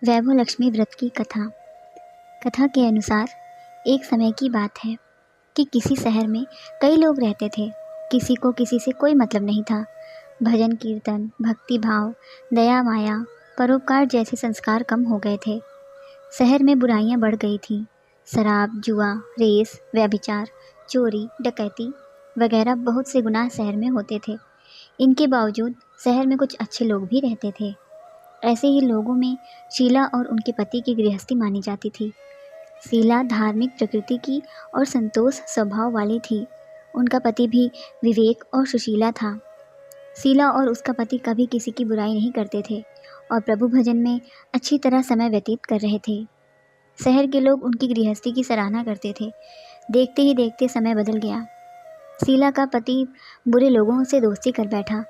वैभव लक्ष्मी व्रत की कथा। कथा के अनुसार एक समय की बात है कि किसी शहर में कई लोग रहते थे। किसी को किसी से कोई मतलब नहीं था। भजन कीर्तन, भक्ति भाव, दया माया, परोपकार जैसे संस्कार कम हो गए थे। शहर में बुराइयां बढ़ गई थीं। शराब, जुआ, रेस, व्यभिचार, चोरी, डकैती वगैरह बहुत से गुनाह शहर में होते थे। इनके बावजूद शहर में कुछ अच्छे लोग भी रहते थे। ऐसे ही लोगों में शीला और उनके पति की गृहस्थी मानी जाती थी। शीला धार्मिक प्रकृति की और संतोष स्वभाव वाली थी। उनका पति भी विवेक और सुशीला था। शीला और उसका पति कभी किसी की बुराई नहीं करते थे और प्रभु भजन में अच्छी तरह समय व्यतीत कर रहे थे। शहर के लोग उनकी गृहस्थी की सराहना करते थे। देखते ही देखते समय बदल गया। शीला का पति बुरे लोगों से दोस्ती कर बैठा।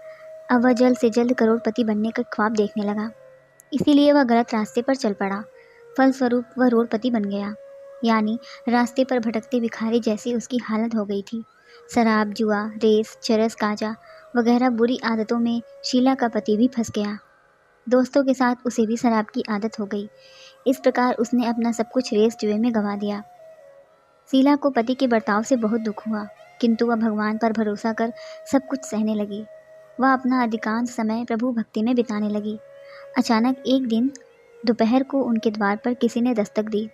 अब वह जल्द से जल्द करोड़पति बनने का ख्वाब देखने लगा। इसीलिए वह गलत रास्ते पर चल पड़ा। फलस्वरूप वह रोडपति बन गया, यानी रास्ते पर भटकते भिखारी जैसी उसकी हालत हो गई थी। शराब, जुआ, रेस, चरस, गांजा वगैरह बुरी आदतों में शीला का पति भी फंस गया। दोस्तों के साथ उसे भी शराब की आदत हो गई। इस प्रकार उसने अपना सब कुछ रेस जुए में गंवा दिया। शीला को पति के बर्ताव से बहुत दुख हुआ, किंतु वह भगवान पर भरोसा कर सब कुछ सहने लगी। वह अपना अधिकांश समय प्रभु भक्ति में बिताने लगी। अचानक एक दिन दोपहर को उनके द्वार पर किसी ने दस्तक दी।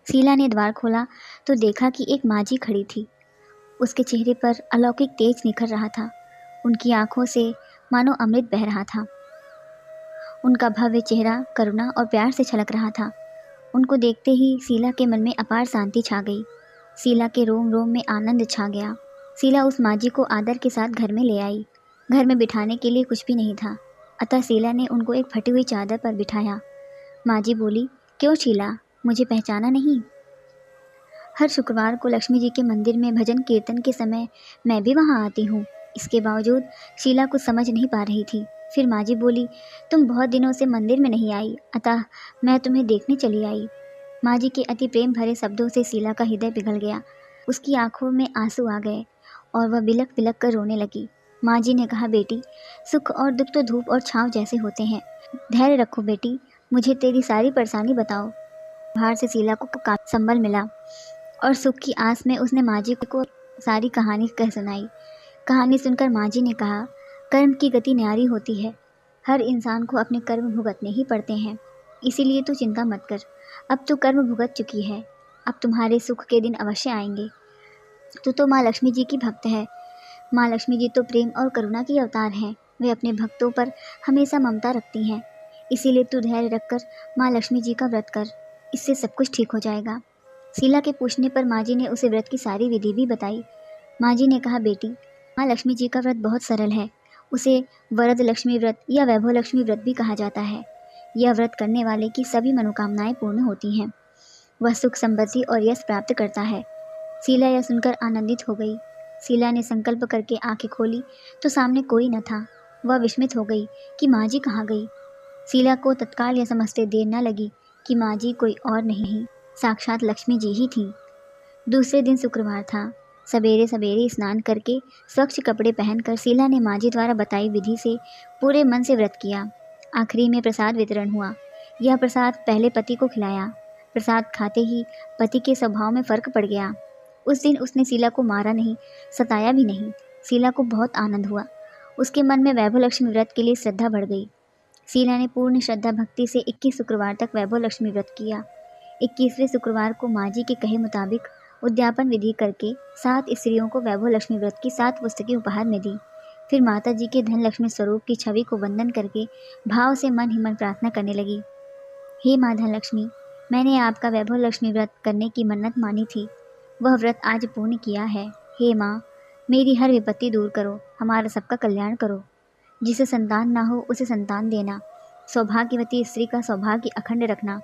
शीला ने द्वार खोला तो देखा कि एक माँ जी खड़ी थी। उसके चेहरे पर अलौकिक तेज निखर रहा था। उनकी आंखों से मानो अमृत बह रहा था। उनका भव्य चेहरा करुणा और प्यार से छलक रहा था। उनको देखते ही शीला के मन में अपार शांति छा गई। शीला के रोम रोम में आनंद छा गया। शीला उस माँ जी को आदर के साथ घर में ले आई। घर में बिठाने के लिए कुछ भी नहीं था, अतः शीला ने उनको एक फटी हुई चादर पर बिठाया। माँ जी बोली, क्यों शीला, मुझे पहचाना नहीं? हर शुक्रवार को लक्ष्मी जी के मंदिर में भजन कीर्तन के समय मैं भी वहाँ आती हूँ। इसके बावजूद शीला कुछ समझ नहीं पा रही थी। फिर माँ जी बोली, तुम बहुत दिनों से मंदिर में नहीं आई, अतः मैं तुम्हें देखने चली आई। माँ जी के अति प्रेम भरे शब्दों से शीला का हृदय पिघल गया। उसकी आंखों में आंसू आ गए और वह बिलक बिलक कर रोने लगी। माँ जी ने कहा, बेटी, सुख और दुख तो धूप और छाँव जैसे होते हैं। धैर्य रखो बेटी, मुझे तेरी सारी परेशानी बताओ। बाहर से शीला को काफी संबल मिला और सुख की आस में उसने माँ जी को सारी कहानी कह सुनाई। कहानी सुनकर माँ जी ने कहा, कर्म की गति न्यारी होती है। हर इंसान को अपने कर्म भुगतने ही पड़ते हैं, इसीलिए तू चिंता मत कर। अब तू कर्म भुगत चुकी है, अब तुम्हारे सुख के दिन अवश्य आएंगे। तू तो माँ लक्ष्मी जी की भक्त है। माँ लक्ष्मी जी तो प्रेम और करुणा की अवतार हैं। वे अपने भक्तों पर हमेशा ममता रखती हैं। इसीलिए तू धैर्य रखकर माँ लक्ष्मी जी का व्रत कर, इससे सब कुछ ठीक हो जाएगा। शीला के पूछने पर माँ जी ने उसे व्रत की सारी विधि भी बताई। माँ जी ने कहा, बेटी, माँ लक्ष्मी जी का व्रत बहुत सरल है। उसे वरद लक्ष्मी व्रत या वैभव लक्ष्मी व्रत भी कहा जाता है। यह व्रत करने वाले की सभी मनोकामनाएं पूर्ण होती हैं। वह सुख, समृद्धि और यश प्राप्त करता है। शीला यह सुनकर आनंदित हो गई। शीला ने संकल्प करके आंखें खोली तो सामने कोई न था। वह विस्मित हो गई कि माँ जी कहाँ गई। शीला को तत्काल यह समझते देर न लगी कि माँ जी कोई और नहीं, साक्षात लक्ष्मी जी ही थी। दूसरे दिन शुक्रवार था। सवेरे सवेरे स्नान करके स्वच्छ कपड़े पहनकर शीला ने माँ जी द्वारा बताई विधि से पूरे मन से व्रत किया। आखिरी में प्रसाद वितरण हुआ। यह प्रसाद पहले पति को खिलाया। प्रसाद खाते ही पति के स्वभाव में फर्क पड़ गया। उस दिन उसने शीला को मारा नहीं, सताया भी नहीं। शीला को बहुत आनंद हुआ। उसके मन में वैभव लक्ष्मी व्रत के लिए श्रद्धा बढ़ गई। शीला ने पूर्ण श्रद्धा भक्ति से 21 शुक्रवार तक वैभव लक्ष्मी व्रत किया। 21वें शुक्रवार को माँ जी के कहे मुताबिक उद्यापन विधि करके 7 स्त्रियों को वैभव लक्ष्मी व्रत की 7 पुस्तकें उपहार में दी। फिर माता जी के धन लक्ष्मी स्वरूप की छवि को वंदन करके भाव से मन ही मन प्रार्थना करने लगी। हे माँ धन लक्ष्मी, मैंने आपका वैभव लक्ष्मी व्रत करने की मन्नत मानी थी, वह व्रत आज पूर्ण किया है। हे माँ, मेरी हर विपत्ति दूर करो, हमारा सबका कल्याण करो। जिसे संतान ना हो उसे संतान देना, सौभाग्यवती स्त्री का सौभाग्य अखंड रखना,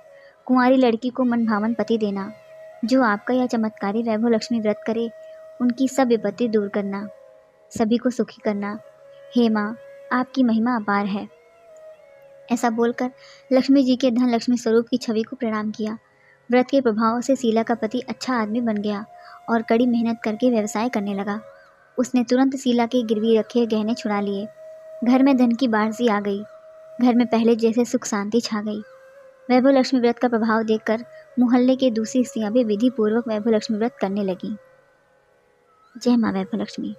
कुंवारी लड़की को मनभावन पति देना। जो आपका यह चमत्कारी वैभव लक्ष्मी व्रत करे उनकी सब विपत्ति दूर करना, सभी को सुखी करना। हे माँ, आपकी महिमा अपार है। ऐसा बोलकर लक्ष्मी जी के धन लक्ष्मी स्वरूप की छवि को प्रणाम किया। व्रत के प्रभाव से शीला का पति अच्छा आदमी बन गया और कड़ी मेहनत करके व्यवसाय करने लगा। उसने तुरंत शीला के गिरवी रखे गहने छुड़ा लिए। घर में धन की बाढ़ सी आ गई। घर में पहले जैसे सुख शांति छा गई। वैभव लक्ष्मी व्रत का प्रभाव देखकर मोहल्ले के दूसरी स्त्रियां भी विधि पूर्वक वैभव लक्ष्मी व्रत करने लगीं। जय माँ वैभव लक्ष्मी।